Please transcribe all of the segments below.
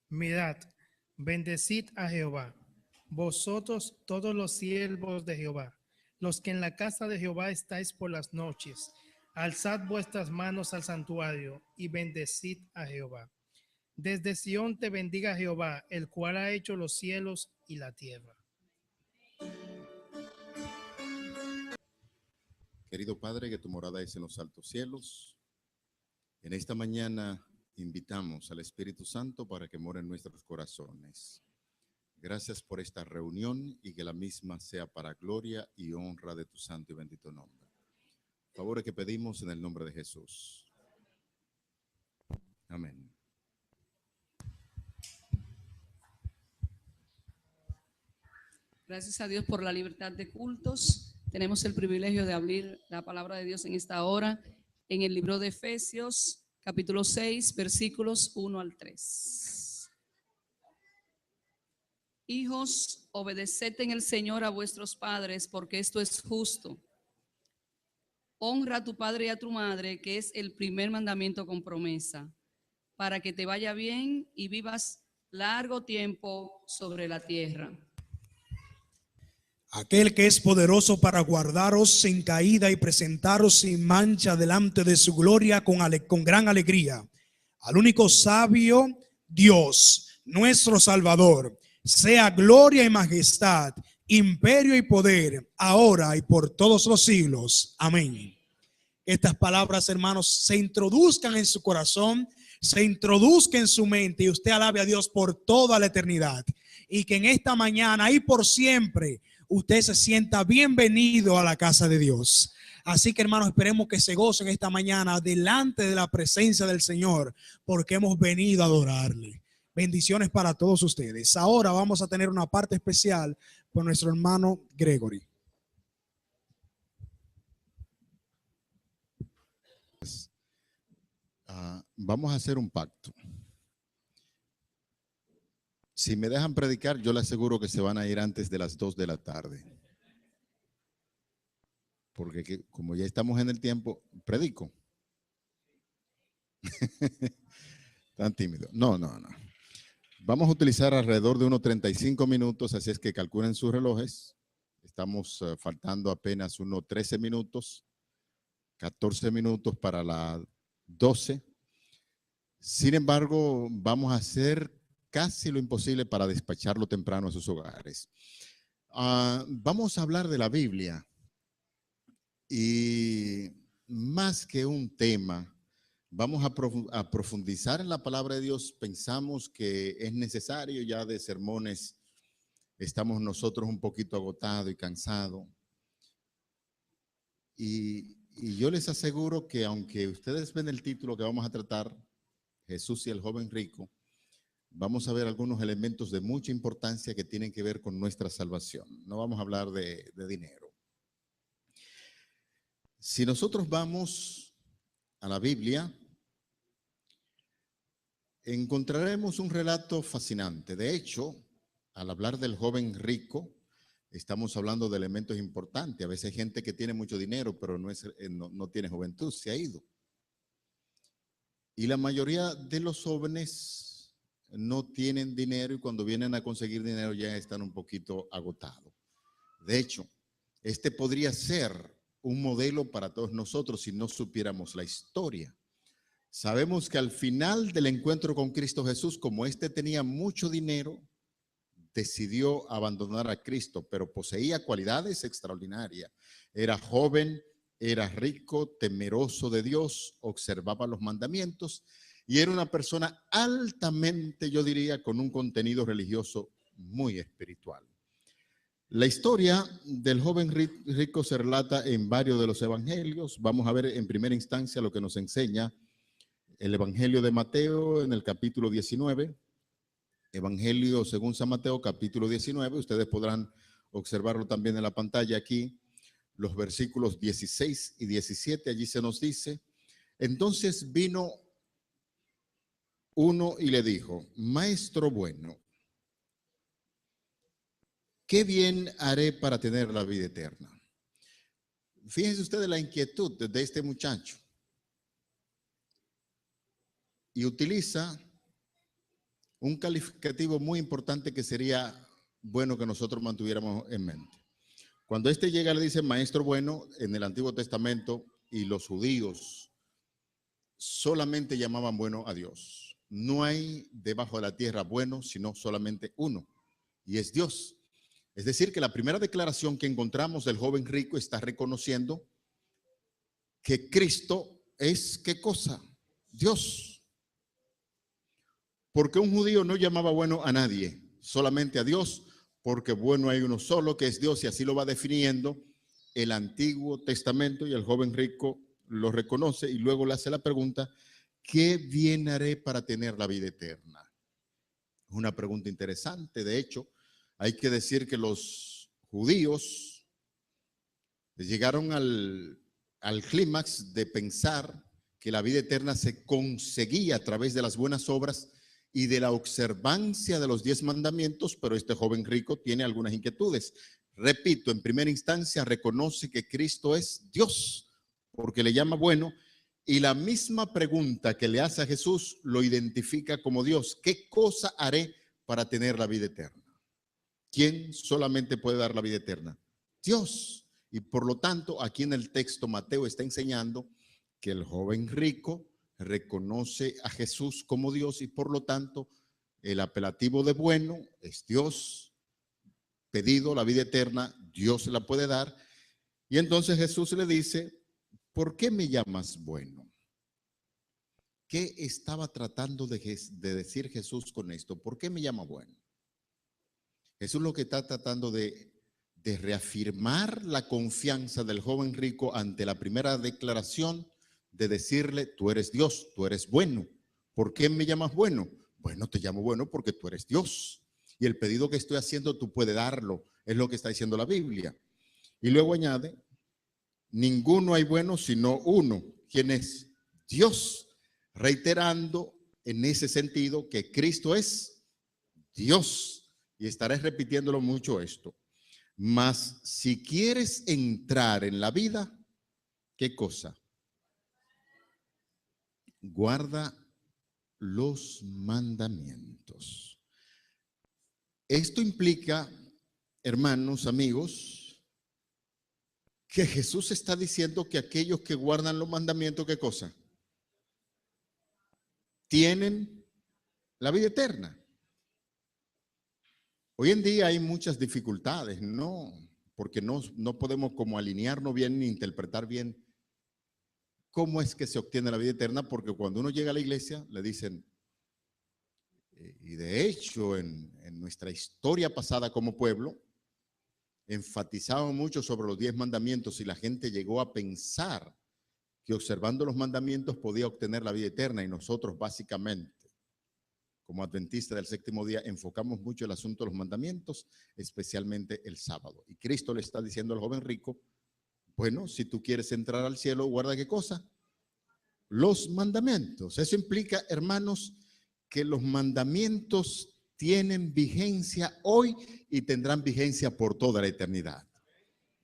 Mirad, bendecid a Jehová, vosotros todos los siervos de Jehová, los que en la casa de Jehová estáis por las noches. Alzad vuestras manos al santuario y bendecid a Jehová. Desde Sión te bendiga Jehová, el cual ha hecho los cielos y la tierra. Querido Padre, que tu morada es en los altos cielos. En esta mañana invitamos al Espíritu Santo para que more en nuestros corazones. Gracias por esta reunión y que la misma sea para gloria y honra de tu santo y bendito nombre. Favores que pedimos en el nombre de Jesús. Amén. Gracias a Dios por la libertad de cultos. Tenemos el privilegio de abrir la palabra de Dios en esta hora en el libro de Efesios, capítulo 6, versículos 1 al 3. Hijos, obedeced en el Señor a vuestros padres, porque esto es justo. Honra a tu padre y a tu madre, que es el primer mandamiento con promesa, para que te vaya bien y vivas largo tiempo sobre la tierra. Aquel que es poderoso para guardaros sin caída y presentaros sin mancha delante de su gloria con gran alegría. Al único sabio Dios, nuestro Salvador, sea gloria y majestad, imperio y poder, ahora y por todos los siglos. Amén. Estas palabras, hermanos, se introduzcan en su corazón, se introduzcan en su mente y usted alabe a Dios por toda la eternidad. Y que en esta mañana y por siempre usted se sienta bienvenido a la casa de Dios. Así que, hermanos, esperemos que se gocen esta mañana delante de la presencia del Señor, porque hemos venido a adorarle. Bendiciones para todos ustedes. Ahora vamos a tener una parte especial por nuestro hermano Gregory. Vamos a hacer un pacto. Si me dejan predicar, yo le aseguro que se van a ir antes de las 2 de la tarde. Porque como ya estamos en el tiempo, predico. Tan tímido. No. Vamos a utilizar alrededor de unos 35 minutos, así es que calculen sus relojes. Estamos faltando apenas unos 13 minutos, 14 minutos para las 12. Sin embargo, vamos a hacer casi lo imposible para despacharlo temprano a sus hogares. Vamos a hablar de la Biblia y más que un tema, vamos a profundizar en la palabra de Dios. Pensamos que es necesario, ya de sermones estamos nosotros un poquito agotados y cansados. Y yo les aseguro que aunque ustedes ven el título que vamos a tratar, Jesús y el joven rico, vamos a ver algunos elementos de mucha importancia que tienen que ver con nuestra salvación. No vamos a hablar de dinero. Si nosotros vamos a la Biblia, encontraremos un relato fascinante. De hecho, al hablar del joven rico, estamos hablando de elementos importantes. A veces hay gente que tiene mucho dinero, pero no tiene juventud, se ha ido. Y la mayoría de los jóvenes no tienen dinero y cuando vienen a conseguir dinero ya están un poquito agotados. De hecho, este podría ser un modelo para todos nosotros si no supiéramos la historia. Sabemos que al final del encuentro con Cristo Jesús, como este tenía mucho dinero, decidió abandonar a Cristo, pero poseía cualidades extraordinarias. Era joven, era rico, temeroso de Dios, observaba los mandamientos y era una persona altamente, yo diría, con un contenido religioso muy espiritual. La historia del joven rico se relata en varios de los evangelios. Vamos a ver en primera instancia lo que nos enseña el evangelio de Mateo en el capítulo 19. Evangelio según San Mateo, capítulo 19. Ustedes podrán observarlo también en la pantalla aquí. Los versículos 16 y 17, allí se nos dice: entonces vino uno y le dijo: maestro bueno, ¿qué bien haré para tener la vida eterna? Fíjense ustedes la inquietud de este muchacho. Y utiliza un calificativo muy importante que sería bueno que nosotros mantuviéramos en mente. Cuando este llega le dice maestro bueno en el Antiguo Testamento, y los judíos solamente llamaban bueno a Dios. No hay debajo de la tierra bueno, sino solamente uno, y es Dios. Es decir, que la primera declaración que encontramos del joven rico está reconociendo que Cristo es, ¿qué cosa? Dios. Porque un judío no llamaba bueno a nadie, solamente a Dios, porque bueno hay uno solo que es Dios, y así lo va definiendo el Antiguo Testamento, y el joven rico lo reconoce y luego le hace la pregunta, ¿qué bien haré para tener la vida eterna? Es una pregunta interesante. De hecho, hay que decir que los judíos llegaron al clímax de pensar que la vida eterna se conseguía a través de las buenas obras y de la observancia de los 10 mandamientos, pero este joven rico tiene algunas inquietudes. Repito, en primera instancia reconoce que Cristo es Dios, porque le llama bueno, y la misma pregunta que le hace a Jesús lo identifica como Dios. ¿Qué cosa haré para tener la vida eterna? ¿Quién solamente puede dar la vida eterna? Dios. Y por lo tanto, aquí en el texto Mateo está enseñando que el joven rico reconoce a Jesús como Dios, y por lo tanto el apelativo de bueno es Dios. Pedido la vida eterna, Dios se la puede dar. Y entonces Jesús le dice, ¿por qué me llamas bueno? ¿Qué estaba tratando de decir Jesús con esto? ¿Por qué me llama bueno? Jesús lo que está tratando de reafirmar la confianza del joven rico ante la primera declaración de decirle, tú eres Dios, tú eres bueno. ¿Por qué me llamas bueno? Bueno, te llamo bueno porque tú eres Dios. Y el pedido que estoy haciendo tú puedes darlo. Es lo que está diciendo la Biblia. Y luego añade, ninguno hay bueno sino uno. ¿Quién es? Dios. Reiterando en ese sentido que Cristo es Dios. Y estaré repitiéndolo mucho esto. Mas si quieres entrar en la vida, ¿qué cosa? Guarda los mandamientos. Esto implica, hermanos, amigos, que Jesús está diciendo que aquellos que guardan los mandamientos, ¿qué cosa? Tienen la vida eterna. Hoy en día hay muchas dificultades, ¿no? Porque no podemos como alinearnos bien ni interpretar bien cómo es que se obtiene la vida eterna, porque cuando uno llega a la iglesia le dicen, y de hecho en nuestra historia pasada como pueblo, enfatizamos mucho sobre los 10 mandamientos, y la gente llegó a pensar que observando los mandamientos podía obtener la vida eterna, y nosotros básicamente, como adventistas del séptimo día, enfocamos mucho el asunto de los mandamientos, especialmente el sábado. Y Cristo le está diciendo al joven rico, bueno, si tú quieres entrar al cielo, guarda ¿qué cosa? Los mandamientos. Eso implica, hermanos, que los mandamientos tienen vigencia hoy y tendrán vigencia por toda la eternidad.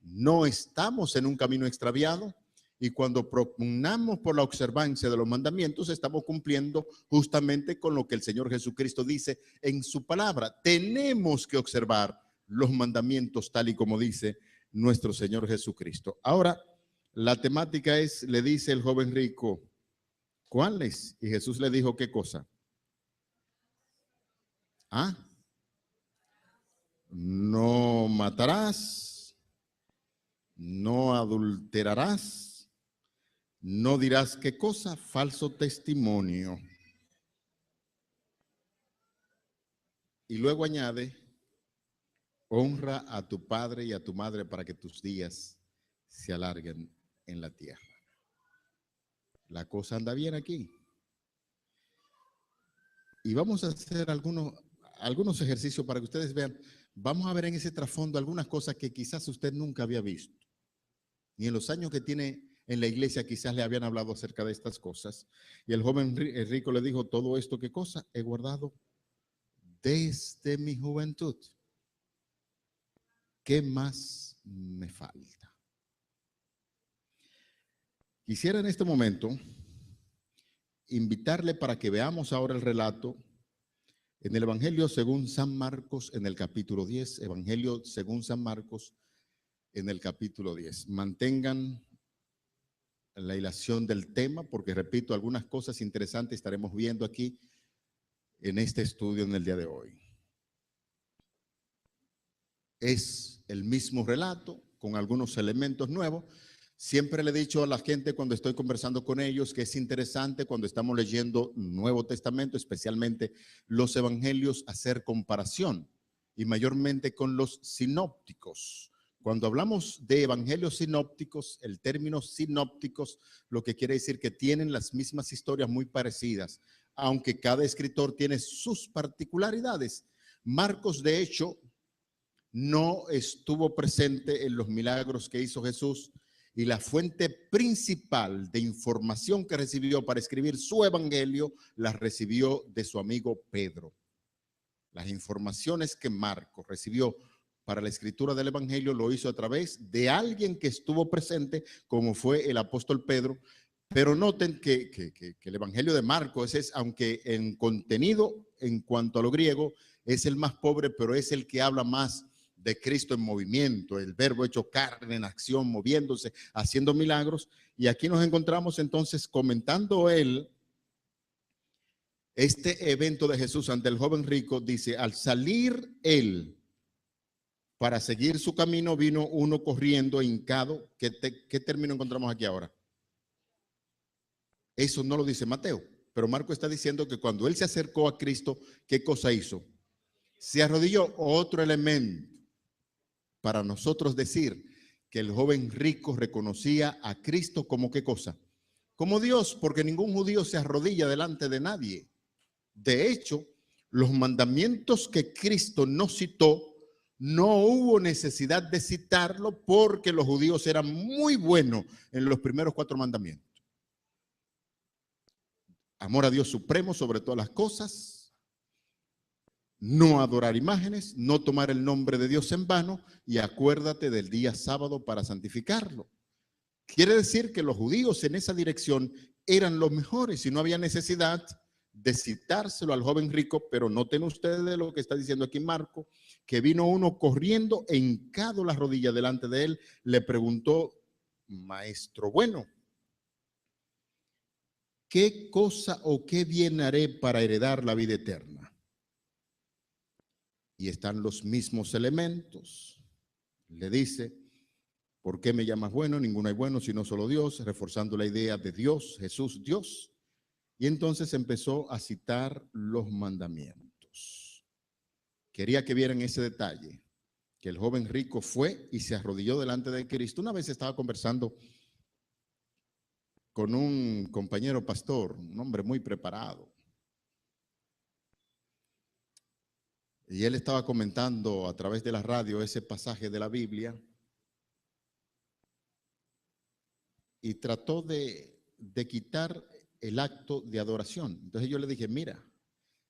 No estamos en un camino extraviado, y cuando propugnamos por la observancia de los mandamientos, estamos cumpliendo justamente con lo que el Señor Jesucristo dice en su palabra. Tenemos que observar los mandamientos tal y como dice nuestro Señor Jesucristo. Ahora, la temática es, le dice el joven rico, ¿cuáles? Y Jesús le dijo, ¿qué cosa? ¿Ah? No matarás, no adulterarás, no dirás qué cosa, falso testimonio. Y luego añade, honra a tu padre y a tu madre para que tus días se alarguen en la tierra. La cosa anda bien aquí. Y vamos a hacer algunos ejercicios para que ustedes vean. Vamos a ver en ese trasfondo algunas cosas que quizás usted nunca había visto. Y en los años que tiene en la iglesia quizás le habían hablado acerca de estas cosas. Y el joven rico le dijo, todo esto, ¿qué cosa? He guardado desde mi juventud. ¿Qué más me falta? Quisiera en este momento invitarle para que veamos ahora el relato En el Evangelio según San Marcos, en el capítulo 10, Evangelio según San Marcos, en el capítulo 10. Mantengan la hilación del tema, porque repito, algunas cosas interesantes estaremos viendo aquí en este estudio en el día de hoy. Es el mismo relato con algunos elementos nuevos. Siempre le he dicho a la gente cuando estoy conversando con ellos que es interesante cuando estamos leyendo Nuevo Testamento, especialmente los evangelios, hacer comparación y mayormente con los sinópticos. Cuando hablamos de evangelios sinópticos, el término sinópticos lo que quiere decir que tienen las mismas historias muy parecidas, aunque cada escritor tiene sus particularidades. Marcos, de hecho, no estuvo presente en los milagros que hizo Jesús y la fuente principal de información que recibió para escribir su evangelio la recibió de su amigo Pedro. Las informaciones que Marcos recibió para la escritura del evangelio lo hizo a través de alguien que estuvo presente, como fue el apóstol Pedro. Pero noten que el evangelio de Marcos es, aunque en contenido, en cuanto a lo griego, es el más pobre, pero es el que habla más de Cristo en movimiento, el verbo hecho carne, en acción, moviéndose, haciendo milagros. Y aquí nos encontramos entonces comentando él este evento de Jesús ante el joven rico. Dice, al salir él para seguir su camino, vino uno corriendo, hincado. ¿Qué término encontramos aquí ahora? Eso no lo dice Mateo, pero Marco está diciendo que cuando él se acercó a Cristo, ¿qué cosa hizo? Se arrodilló. Otro elemento para nosotros decir que el joven rico reconocía a Cristo como ¿qué cosa? Como Dios, porque ningún judío se arrodilla delante de nadie. De hecho, los mandamientos que Cristo nos citó, no hubo necesidad de citarlo porque los judíos eran muy buenos en los primeros 4 mandamientos. Amor a Dios supremo sobre todas las cosas, no adorar imágenes, no tomar el nombre de Dios en vano y acuérdate del día sábado para santificarlo. Quiere decir que los judíos en esa dirección eran los mejores y no había necesidad de citárselo al joven rico, pero noten ustedes lo que está diciendo aquí Marco, que vino uno corriendo e hincado la rodilla delante de él, le preguntó, maestro bueno, ¿qué cosa o qué bien haré para heredar la vida eterna? Y están los mismos elementos. Le dice, ¿por qué me llamas bueno? Ninguno hay bueno sino solo Dios, reforzando la idea de Dios, Jesús, Dios. Y entonces empezó a citar los mandamientos. Quería que vieran ese detalle, que el joven rico fue y se arrodilló delante de Cristo. Una vez estaba conversando con un compañero pastor, un hombre muy preparado. Y él estaba comentando a través de la radio ese pasaje de la Biblia y trató de quitar el acto de adoración. Entonces yo le dije, mira,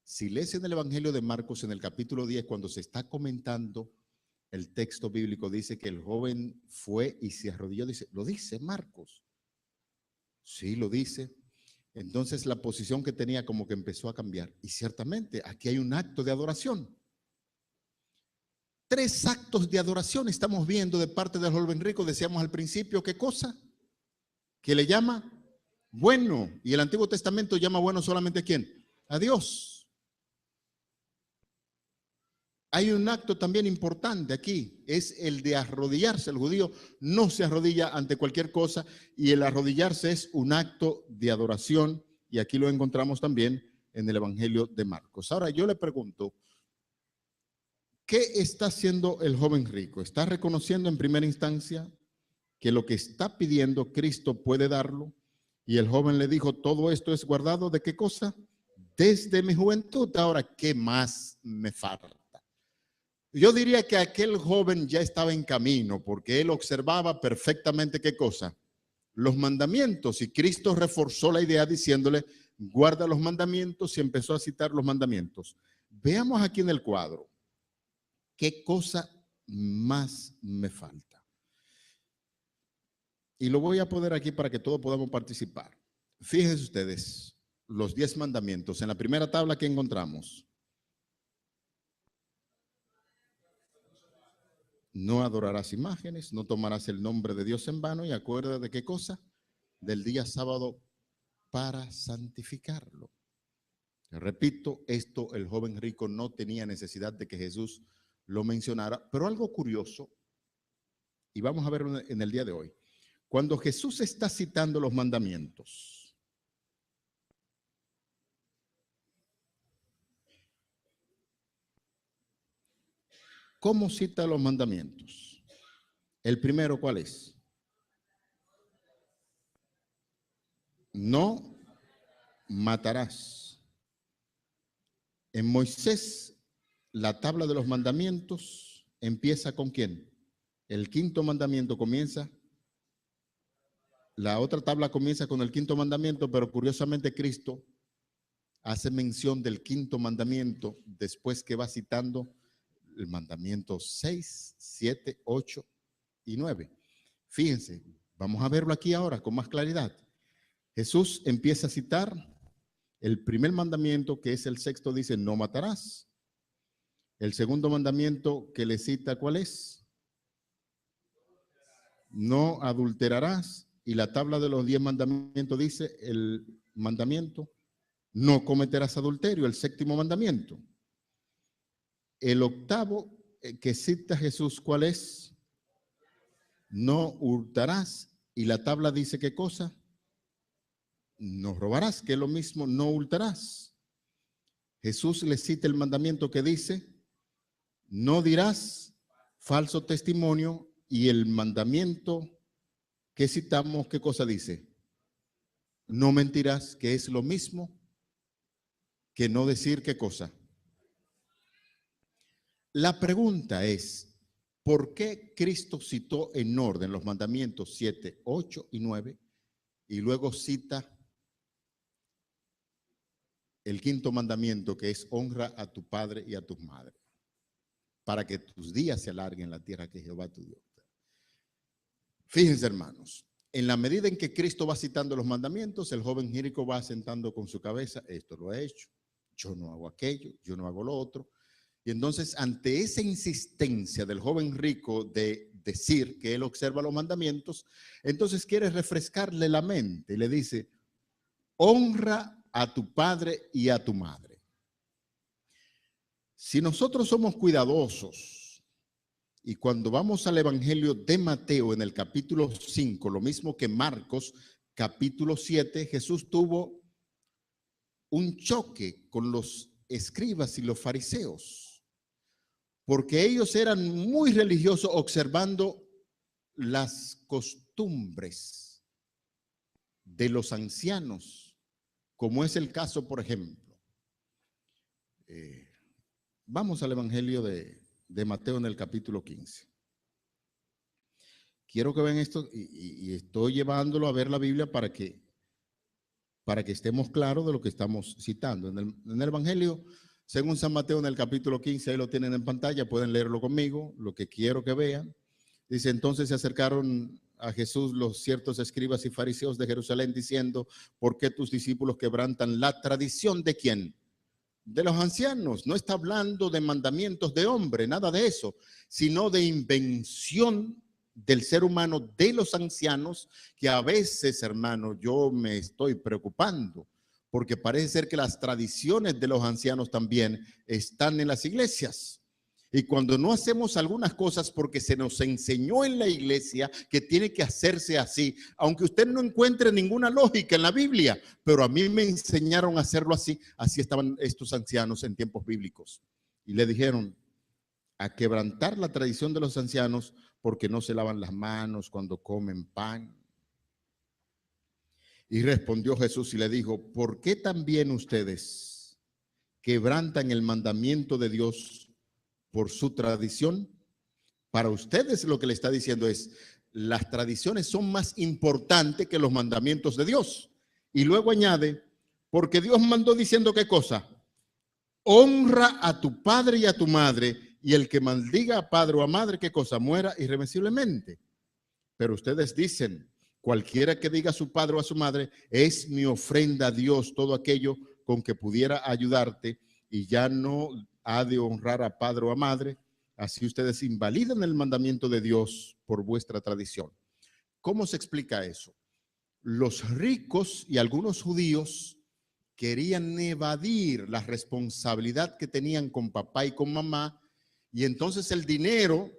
si lees en el Evangelio de Marcos en el capítulo 10, cuando se está comentando el texto bíblico, dice que el joven fue y se arrodilló. Dice, ¿lo dice Marcos? Sí, lo dice. Entonces la posición que tenía como que empezó a cambiar. Y ciertamente aquí hay un acto de adoración. 3 actos de adoración estamos viendo de parte del joven rico. Decíamos al principio, ¿qué cosa? Que le llama bueno. Y el Antiguo Testamento llama bueno solamente ¿a quién? A Dios. Hay un acto también importante aquí, es el de arrodillarse. El judío no se arrodilla ante cualquier cosa y el arrodillarse es un acto de adoración y aquí lo encontramos también en el Evangelio de Marcos. Ahora yo le pregunto, ¿qué está haciendo el joven rico? ¿Está reconociendo en primera instancia que lo que está pidiendo Cristo puede darlo? Y el joven le dijo, todo esto es guardado, ¿de qué cosa? Desde mi juventud. Ahora, ¿qué más me falta? Yo diría que aquel joven ya estaba en camino porque él observaba perfectamente ¿qué cosa? Los mandamientos. Y Cristo reforzó la idea diciéndole, guarda los mandamientos y empezó a citar los mandamientos. Veamos aquí en el cuadro. ¿Qué cosa más me falta? Y lo voy a poner aquí para que todos podamos participar. Fíjense ustedes, los 10 mandamientos. En la primera tabla que encontramos, No adorarás imágenes, no tomarás el nombre de Dios en vano y acuérdate de qué cosa, del día sábado para santificarlo. Repito, esto el joven rico no tenía necesidad de que Jesús lo mencionara, pero algo curioso, y vamos a verlo en el día de hoy. Cuando Jesús está citando los mandamientos, ¿cómo cita los mandamientos? El primero, ¿cuál es? No matarás. En Moisés, la tabla de los mandamientos empieza ¿con quién? El quinto mandamiento comienza. La otra tabla comienza con el quinto mandamiento, pero curiosamente Cristo hace mención del quinto mandamiento después que va citando el mandamiento 6, 7, 8 y 9. Fíjense, vamos a verlo aquí ahora con más claridad. Jesús empieza a citar el primer mandamiento, que es el sexto, dice, no matarás. El segundo mandamiento que le cita, ¿cuál es? No adulterarás. Y la tabla de los 10 mandamientos dice, el mandamiento, no cometerás adulterio, el séptimo mandamiento. El octavo que cita Jesús, ¿cuál es? No hurtarás. Y la tabla dice, ¿qué cosa? No robarás, que es lo mismo, no hurtarás. Jesús le cita el mandamiento que dice, no dirás falso testimonio, y el mandamiento que citamos, ¿qué cosa dice? No mentirás, que es lo mismo que no decir qué cosa. La pregunta es, ¿por qué Cristo citó en orden los mandamientos 7, 8 y 9 y luego cita el quinto mandamiento, que es honra a tu padre y a tu madre, para que tus días se alarguen en la tierra que Jehová tu Dios? Fíjense, hermanos, en la medida en que Cristo va citando los mandamientos, el joven rico va asentando con su cabeza, esto lo he hecho, yo no hago aquello, yo no hago lo otro. Y entonces, ante esa insistencia del joven rico de decir que él observa los mandamientos, entonces quiere refrescarle la mente y le dice, honra a tu padre y a tu madre. Si nosotros somos cuidadosos, y cuando vamos al Evangelio de Mateo en el capítulo 5, lo mismo que Marcos, capítulo 7, Jesús tuvo un choque con los escribas y los fariseos, porque ellos eran muy religiosos observando las costumbres de los ancianos, como es el caso, por ejemplo. Vamos al Evangelio de Mateo en el capítulo 15. Quiero que vean esto y estoy llevándolo a ver la Biblia para que estemos claros de lo que estamos citando. En el Evangelio, según San Mateo, en el capítulo 15, ahí lo tienen en pantalla, pueden leerlo conmigo, lo que quiero que vean. Dice, entonces se acercaron a Jesús los ciertos escribas y fariseos de Jerusalén diciendo, ¿por qué tus discípulos quebrantan la tradición de quién? De los ancianos. No está hablando de mandamientos de hombre, nada de eso, sino de invención del ser humano, de los ancianos, que a veces, hermano, yo me estoy preocupando, porque parece ser que las tradiciones de los ancianos también están en las iglesias. Y cuando no hacemos algunas cosas porque se nos enseñó en la iglesia que tiene que hacerse así, aunque usted no encuentre ninguna lógica en la Biblia, pero a mí me enseñaron a hacerlo así, así estaban estos ancianos en tiempos bíblicos. Y le dijeron a quebrantar la tradición de los ancianos porque no se lavan las manos cuando comen pan. Y respondió Jesús y le dijo, ¿por qué también ustedes quebrantan el mandamiento de Dios por su tradición? Para ustedes lo que le está diciendo es, las tradiciones son más importantes que los mandamientos de Dios. Y luego añade, porque Dios mandó diciendo ¿qué cosa? Honra a tu padre y a tu madre, y el que maldiga a padre o a madre, ¿qué cosa? Muera irremisiblemente. Pero ustedes dicen, cualquiera que diga a su padre o a su madre, es mi ofrenda a Dios, todo aquello con que pudiera ayudarte, y ya no ha de honrar a padre o a madre, Así ustedes invalidan el mandamiento de Dios por vuestra tradición. ¿Cómo se explica eso? Los ricos y algunos judíos querían evadir la responsabilidad que tenían con papá y con mamá, y entonces el dinero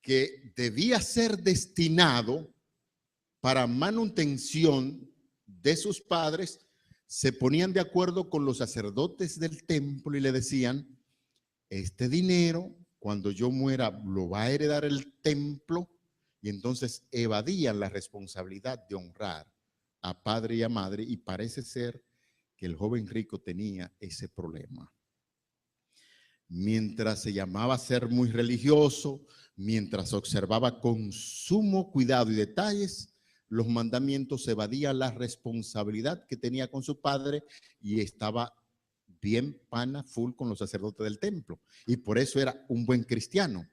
que debía ser destinado para manutención de sus padres, se ponían de acuerdo con los sacerdotes del templo y le decían, este dinero, cuando yo muera, lo va a heredar el templo, y entonces evadían la responsabilidad de honrar a padre y a madre, y parece ser que el joven rico tenía ese problema. Mientras se llamaba ser muy religioso, mientras observaba con sumo cuidado y detalles los mandamientos, evadía la responsabilidad que tenía con su padre y estaba bien pana full con los sacerdotes del templo. Y por eso era un buen cristiano.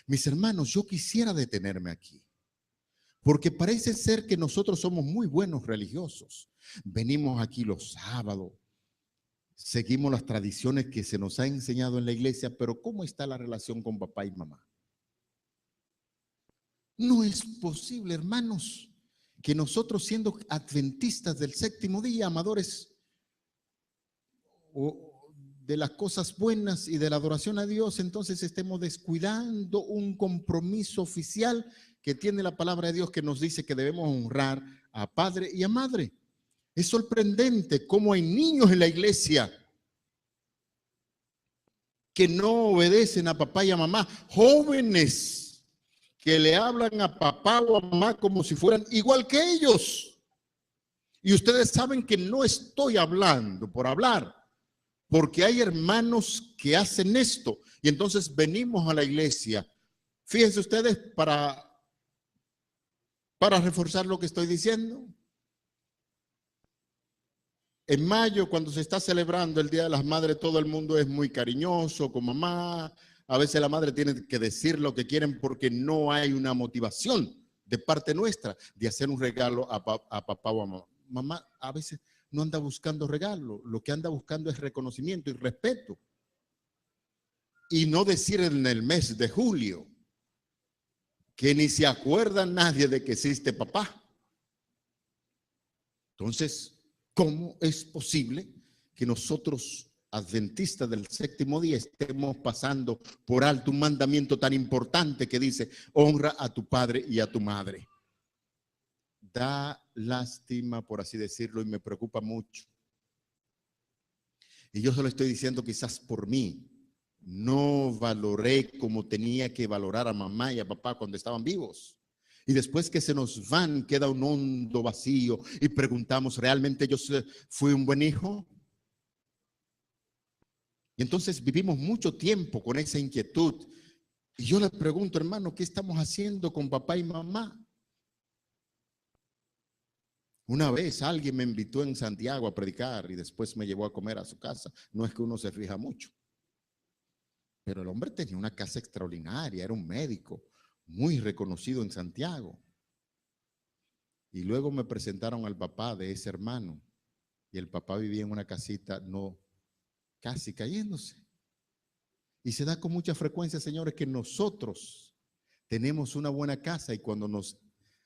Mis hermanos, yo quisiera detenerme aquí, porque parece ser que nosotros somos muy buenos religiosos. Venimos aquí los sábados, seguimos las tradiciones que se nos ha enseñado en la iglesia, pero ¿cómo está la relación con papá y mamá? No es posible, hermanos, que nosotros, siendo adventistas del séptimo día, amadores de las cosas buenas y de la adoración a Dios, entonces estemos descuidando un compromiso oficial que tiene la palabra de Dios, que nos dice que debemos honrar a padre y a madre. Es sorprendente cómo hay niños en la iglesia que no obedecen a papá y a mamá, jóvenes que le hablan a papá o a mamá como si fueran igual que ellos. Y ustedes saben que no estoy hablando por hablar, porque hay hermanos que hacen esto. Y entonces venimos a la iglesia. Fíjense ustedes, para reforzar lo que estoy diciendo. En mayo, cuando se está celebrando el Día de las Madres, todo el mundo es muy cariñoso con mamá. A veces la madre tiene que decir lo que quieren porque no hay una motivación de parte nuestra de hacer un regalo a papá o a mamá. Mamá a veces no anda buscando regalo, lo que anda buscando es reconocimiento y respeto. Y no decir en el mes de julio que ni se acuerda nadie de que existe papá. Entonces, ¿cómo es posible que nosotros, adventistas del séptimo día, estemos pasando por alto un mandamiento tan importante que dice, honra a tu padre y a tu madre? Da lástima, por así decirlo, y me preocupa mucho. Y yo se lo estoy diciendo quizás por mí. No valoré como tenía que valorar a mamá y a papá cuando estaban vivos. Y después que se nos van, queda un hondo vacío y preguntamos, ¿realmente yo fui un buen hijo? Y entonces vivimos mucho tiempo con esa inquietud. Y yo le pregunto, hermano, ¿qué estamos haciendo con papá y mamá? Una vez alguien me invitó en Santiago a predicar y después me llevó a comer a su casa. No es que uno se fija mucho, pero el hombre tenía una casa extraordinaria, era un médico muy reconocido en Santiago. Y luego me presentaron al papá de ese hermano y el papá vivía en una casita casi cayéndose. Y se da con mucha frecuencia, señores, que nosotros tenemos una buena casa y cuando nos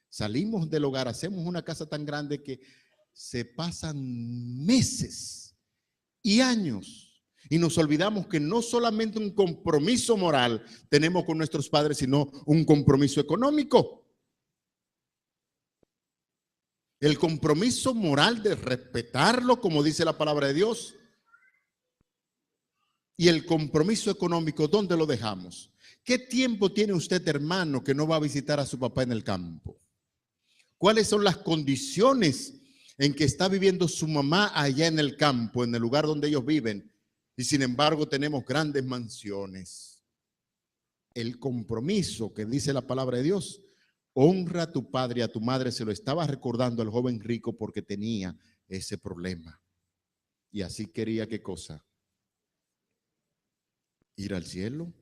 salimos del hogar hacemos una casa tan grande que se pasan meses y años y nos olvidamos que no solamente un compromiso moral tenemos con nuestros padres, sino un compromiso económico. El compromiso moral de respetarlo, como dice la palabra de Dios. Y el compromiso económico, ¿dónde lo dejamos? ¿Qué tiempo tiene usted, hermano, que no va a visitar a su papá en el campo? ¿Cuáles son las condiciones en que está viviendo su mamá allá en el campo, en el lugar donde ellos viven? Y sin embargo tenemos grandes mansiones. El compromiso que dice la palabra de Dios, honra a tu padre y a tu madre, se lo estaba recordando al joven rico porque tenía ese problema. Y así quería, ¿qué cosa? Ir al cielo.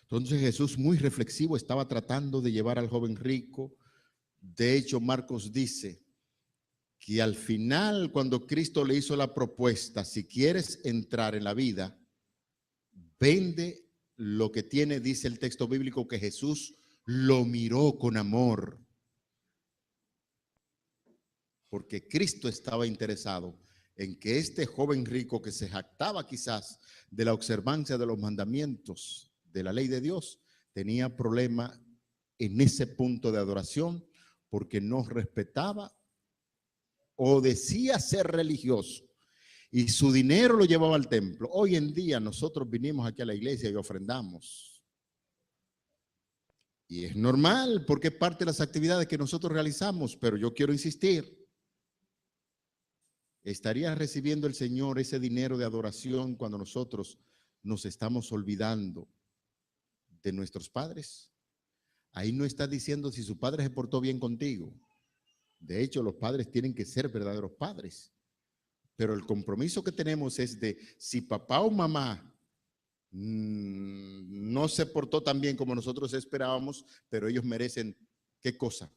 Entonces Jesús, muy reflexivo, estaba tratando de llevar al joven rico. De hecho, Marcos dice que al final, cuando Cristo le hizo la propuesta, si quieres entrar en la vida, vende lo que tiene, dice el texto bíblico, que Jesús lo miró con amor. Porque Cristo estaba interesado en que este joven rico que se jactaba quizás de la observancia de los mandamientos de la ley de Dios, tenía problema en ese punto de adoración porque no respetaba o decía ser religioso y su dinero lo llevaba al templo. Hoy en día nosotros vinimos aquí a la iglesia y ofrendamos. Y es normal porque es parte de las actividades que nosotros realizamos, pero yo quiero insistir. ¿Estaría recibiendo el Señor ese dinero de adoración cuando nosotros nos estamos olvidando de nuestros padres? Ahí no está diciendo si su padre se portó bien contigo. De hecho, los padres tienen que ser verdaderos padres. Pero el compromiso que tenemos es de si papá o mamá no se portó tan bien como nosotros esperábamos, pero ellos merecen, ¿qué cosa?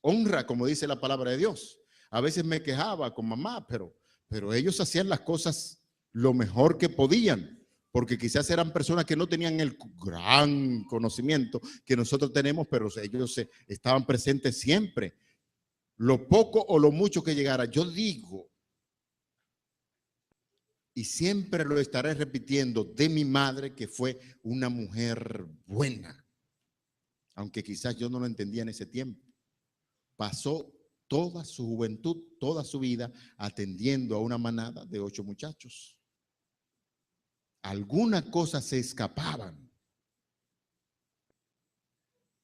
Honra, como dice la palabra de Dios. A veces me quejaba con mamá, pero ellos hacían las cosas lo mejor que podían, porque quizás eran personas que no tenían el gran conocimiento que nosotros tenemos, pero ellos estaban presentes siempre. Lo poco o lo mucho que llegara, yo digo, y siempre lo estaré repitiendo, de mi madre, que fue una mujer buena, aunque quizás yo no lo entendía en ese tiempo. Pasó toda su juventud, toda su vida, atendiendo a una manada de 8 muchachos. Algunas cosas se escapaban,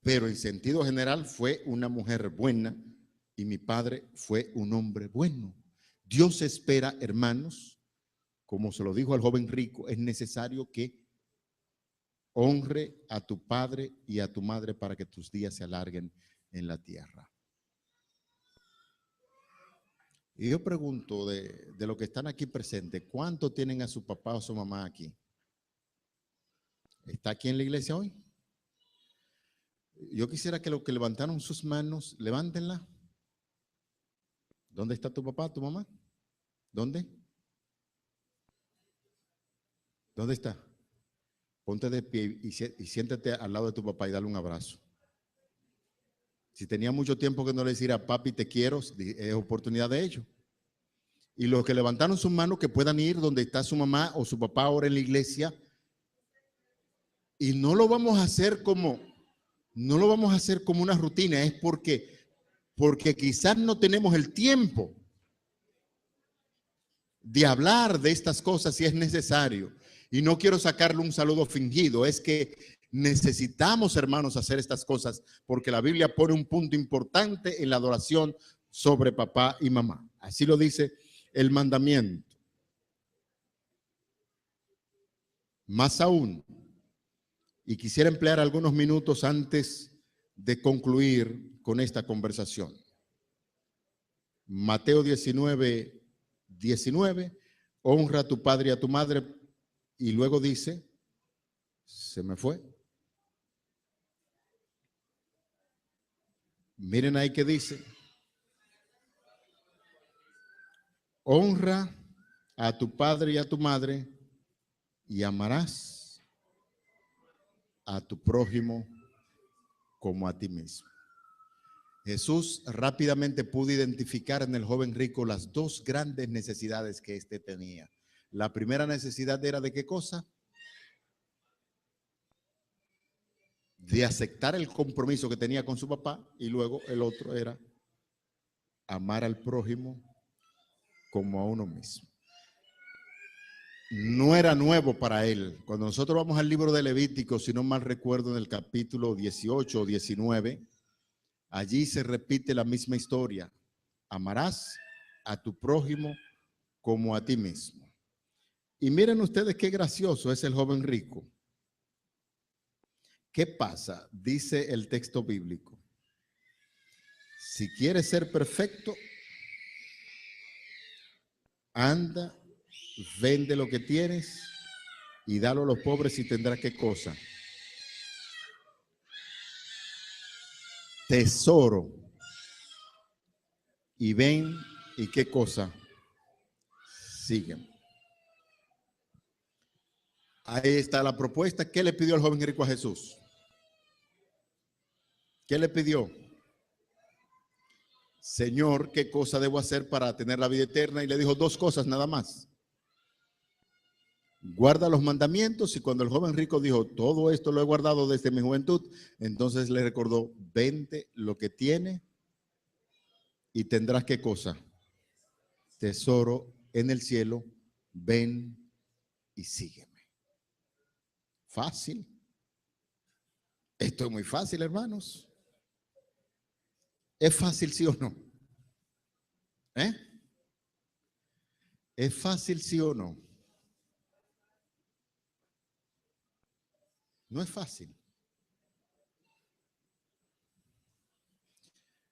pero en sentido general fue una mujer buena y mi padre fue un hombre bueno. Dios espera, hermanos, como se lo dijo al joven rico, es necesario que honre a tu padre y a tu madre para que tus días se alarguen en la tierra. Y yo pregunto de los que están aquí presentes, ¿cuántos tienen a su papá o su mamá aquí? ¿Está aquí en la iglesia hoy? Yo quisiera que los que levantaron sus manos, levántenla. ¿Dónde está tu papá, tu mamá? ¿Dónde? ¿Dónde está? Ponte de pie y siéntate al lado de tu papá y dale un abrazo. Si tenía mucho tiempo que no le decía, papi, te quiero, es oportunidad de ello. Y los que levantaron sus manos, que puedan ir donde está su mamá o su papá ahora en la iglesia. Y no lo vamos a hacer como una rutina, es porque quizás no tenemos el tiempo de hablar de estas cosas si es necesario. Y no quiero sacarle un saludo fingido, es que necesitamos, hermanos, hacer estas cosas porque la Biblia pone un punto importante en la adoración sobre papá y mamá. Así lo dice el mandamiento. Más aún, y quisiera emplear algunos minutos antes de concluir con esta conversación. Mateo 19:19, honra a tu padre y a tu madre, y luego dice, se me fue. Miren ahí que dice, honra a tu padre y a tu madre y amarás a tu prójimo como a ti mismo. Jesús rápidamente pudo identificar en el joven rico las dos grandes necesidades que éste tenía. La primera necesidad era ¿de qué cosa? De aceptar el compromiso que tenía con su papá, y luego el otro era amar al prójimo como a uno mismo. No era nuevo para él. Cuando nosotros vamos al libro de Levítico, si no mal recuerdo, en el capítulo 18 o 19, allí se repite la misma historia. Amarás a tu prójimo como a ti mismo. Y miren ustedes qué gracioso es el joven rico. ¿Qué pasa? Dice el texto bíblico. Si quieres ser perfecto, anda, vende lo que tienes y dalo a los pobres y tendrás ¿qué cosa? Tesoro. Y ven y ¿qué cosa? Siguen. Ahí está la propuesta. ¿Qué le pidió el joven rico a Jesús? ¿Qué le pidió? Señor, ¿qué cosa debo hacer para tener la vida eterna? Y le dijo dos cosas nada más. Guarda los mandamientos. Y cuando el joven rico dijo, todo esto lo he guardado desde mi juventud, entonces le recordó, vende lo que tiene y tendrás ¿qué cosa? Tesoro en el cielo, ven y sígueme. Fácil. Esto es muy fácil, hermanos. ¿Es fácil, sí o no? ¿Es fácil, sí o no? No es fácil.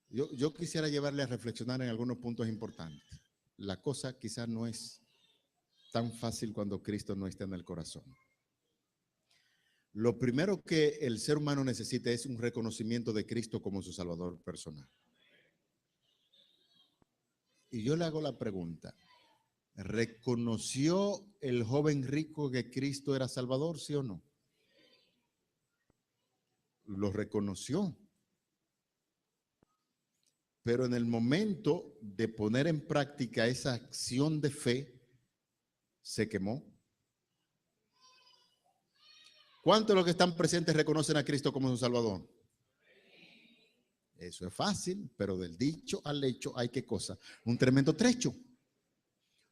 Yo quisiera llevarle a reflexionar en algunos puntos importantes. La cosa quizás no es tan fácil cuando Cristo no está en el corazón. Lo primero que el ser humano necesita es un reconocimiento de Cristo como su Salvador personal. Y yo le hago la pregunta, ¿reconoció el joven rico que Cristo era Salvador, sí o no? Lo reconoció. Pero en el momento de poner en práctica esa acción de fe, se quemó. ¿Cuántos de los que están presentes reconocen a Cristo como su Salvador? Eso es fácil, pero del dicho al hecho hay ¿qué cosa? Un tremendo trecho.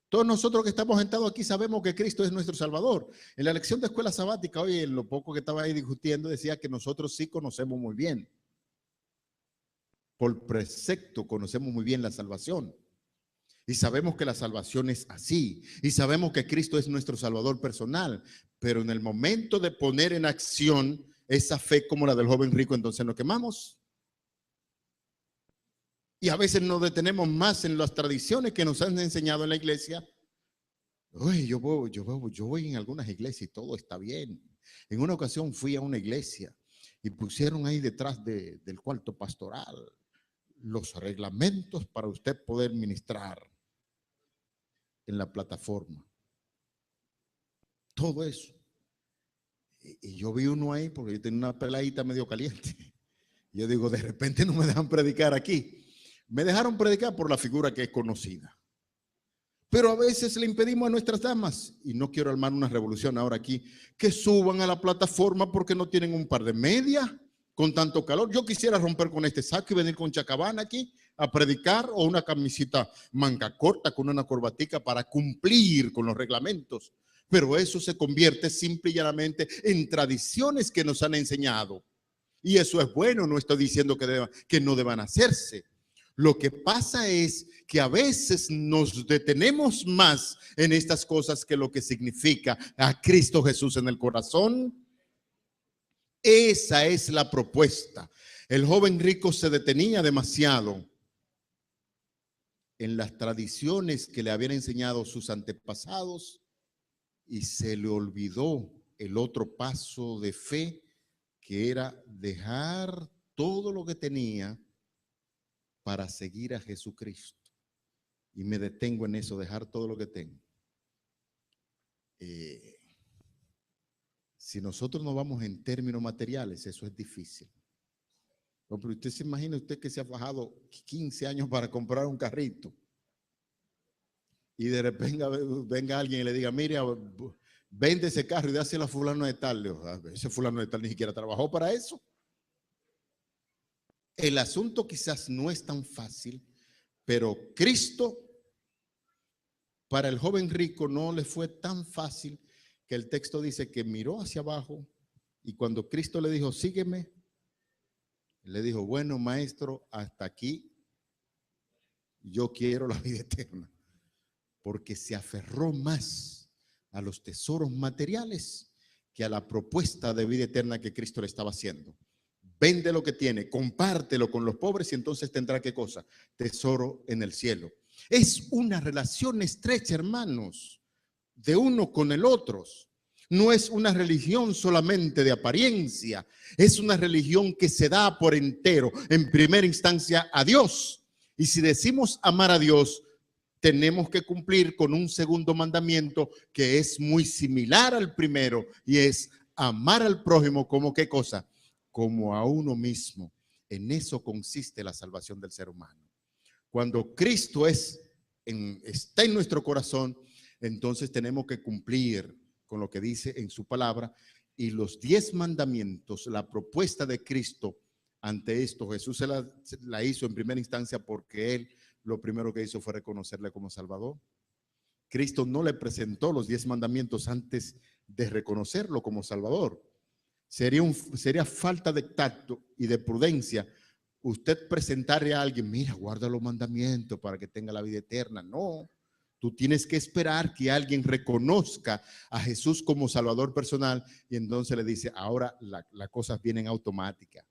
Todos nosotros que estamos sentados aquí sabemos que Cristo es nuestro Salvador. En la lección de escuela sabática, hoy en lo poco que estaba ahí discutiendo, decía que nosotros sí conocemos muy bien. Por precepto conocemos muy bien la salvación. Y sabemos que la salvación es así. Y sabemos que Cristo es nuestro Salvador personal. Pero en el momento de poner en acción esa fe como la del joven rico, entonces nos quemamos. Y a veces nos detenemos más en las tradiciones que nos han enseñado en la iglesia. Uy, yo voy en algunas iglesias y todo está bien. En una ocasión fui a una iglesia y pusieron ahí detrás del cuarto pastoral los reglamentos para usted poder ministrar en la plataforma. Todo eso. Y yo vi uno ahí porque yo tenía una peladita medio caliente. Yo digo, de repente no me dejan predicar aquí. Me dejaron predicar por la figura que es conocida. Pero a veces le impedimos a nuestras damas, y no quiero armar una revolución ahora aquí, que suban a la plataforma porque no tienen un par de medias con tanto calor. Yo quisiera romper con este saco y venir con chacabana aquí a predicar, o una camisita manga corta con una corbatica para cumplir con los reglamentos. Pero eso se convierte simple y llanamente en tradiciones que nos han enseñado. Y eso es bueno, no estoy diciendo que no deban hacerse. Lo que pasa es que a veces nos detenemos más en estas cosas que lo que significa a Cristo Jesús en el corazón. Esa es la propuesta. El joven rico se detenía demasiado en las tradiciones que le habían enseñado sus antepasados y se le olvidó el otro paso de fe, que era dejar todo lo que tenía para seguir a Jesucristo. Y me detengo en eso, dejar todo lo que tengo. Si nosotros no vamos en términos materiales, eso es difícil. No, pero usted se imagina usted que se ha fajado 15 años para comprar un carrito y de repente venga alguien y le diga, mire, vende ese carro y dáselo a fulano de tal. Ese fulano de tal ni siquiera trabajó para eso. El asunto quizás no es tan fácil, pero Cristo, para el joven rico no le fue tan fácil, que el texto dice que miró hacia abajo y cuando Cristo le dijo, sígueme, le dijo, bueno, maestro, hasta aquí yo quiero la vida eterna, porque se aferró más a los tesoros materiales que a la propuesta de vida eterna que Cristo le estaba haciendo. Vende lo que tiene, compártelo con los pobres y entonces tendrá ¿qué cosa? Tesoro en el cielo. Es una relación estrecha, hermanos, de uno con el otro. No es una religión solamente de apariencia, es una religión que se da por entero, en primera instancia a Dios. Y si decimos amar a Dios, tenemos que cumplir con un segundo mandamiento que es muy similar al primero, y es amar al prójimo como ¿qué cosa? Como a uno mismo. En eso consiste la salvación del ser humano. Cuando Cristo está en nuestro corazón, entonces tenemos que cumplir con lo que dice en su palabra, y los 10 mandamientos, la propuesta de Cristo ante esto. Jesús se la hizo en primera instancia porque él lo primero que hizo fue reconocerle como Salvador. Cristo no le presentó los 10 mandamientos antes de reconocerlo como Salvador. Sería falta de tacto y de prudencia usted presentarle a alguien, mira, guarda los mandamientos para que tenga la vida eterna. No, tú tienes que esperar que alguien reconozca a Jesús como Salvador personal, y entonces le dice, ahora las cosas vienen automáticas.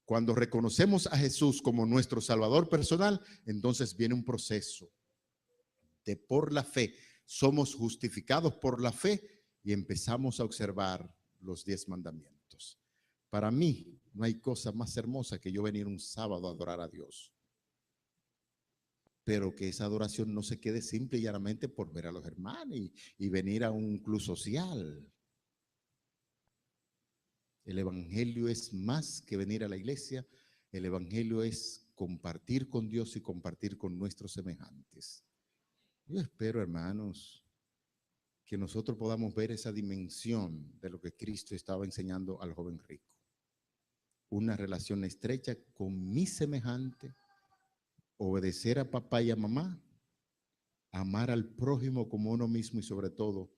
Cuando reconocemos a Jesús como nuestro Salvador personal, entonces viene un proceso de por la fe. Somos justificados por la fe y empezamos a observar los 10 mandamientos. Para mí, no hay cosa más hermosa que yo venir un sábado a adorar a Dios. Pero que esa adoración no se quede simple y llanamente por ver a los hermanos y venir a un club social. El evangelio es más que venir a la iglesia. El evangelio es compartir con Dios y compartir con nuestros semejantes. Yo espero, hermanos, que nosotros podamos ver esa dimensión de lo que Cristo estaba enseñando al joven rico. Una relación estrecha con mi semejante, obedecer a papá y a mamá, amar al prójimo como uno mismo, y sobre todo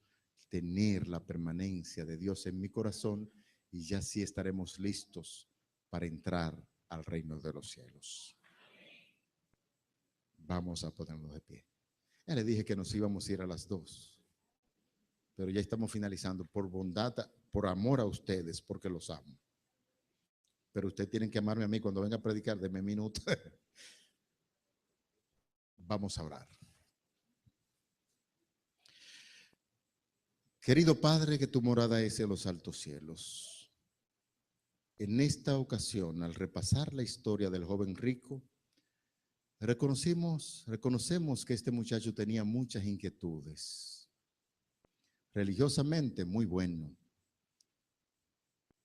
tener la permanencia de Dios en mi corazón, y ya sí estaremos listos para entrar al reino de los cielos. Vamos a ponernos de pie. Ya le dije que nos íbamos a ir a las 2, pero ya estamos finalizando. Por bondad, por amor a ustedes, porque los amo. Pero ustedes tienen que amarme a mí. Cuando venga a predicar, denme un minuto. Vamos a orar. Querido Padre, que tu morada es en los altos cielos. En esta ocasión, al repasar la historia del joven rico, reconocemos que este muchacho tenía muchas inquietudes. Religiosamente, muy bueno.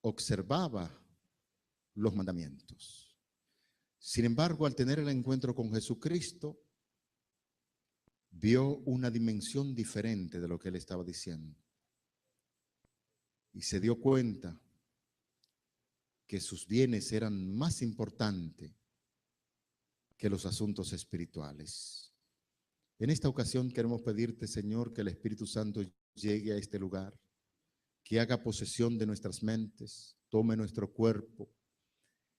Observaba los mandamientos. Sin embargo, al tener el encuentro con Jesucristo, vio una dimensión diferente de lo que él estaba diciendo. Y se dio cuenta que sus bienes eran más importantes que los asuntos espirituales. En esta ocasión queremos pedirte, Señor, que el Espíritu Santo llegue a este lugar, que haga posesión de nuestras mentes, tome nuestro cuerpo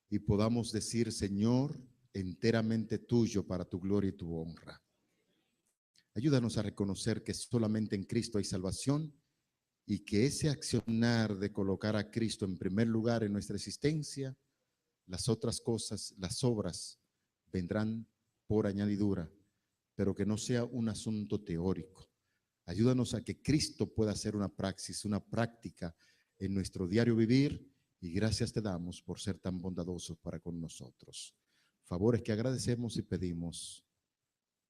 y podamos decir, Señor, enteramente tuyo para tu gloria y tu honra. Ayúdanos a reconocer que solamente en Cristo hay salvación, y que ese accionar de colocar a Cristo en primer lugar en nuestra existencia, las otras cosas, las obras, vendrán por añadidura, pero que no sea un asunto teórico. Ayúdanos a que Cristo pueda ser una praxis, una práctica en nuestro diario vivir, y gracias te damos por ser tan bondadosos para con nosotros. Favores que agradecemos y pedimos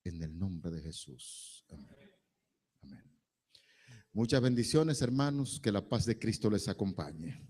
en el nombre de Jesús. Amén. Amén. Muchas bendiciones, hermanos, que la paz de Cristo les acompañe.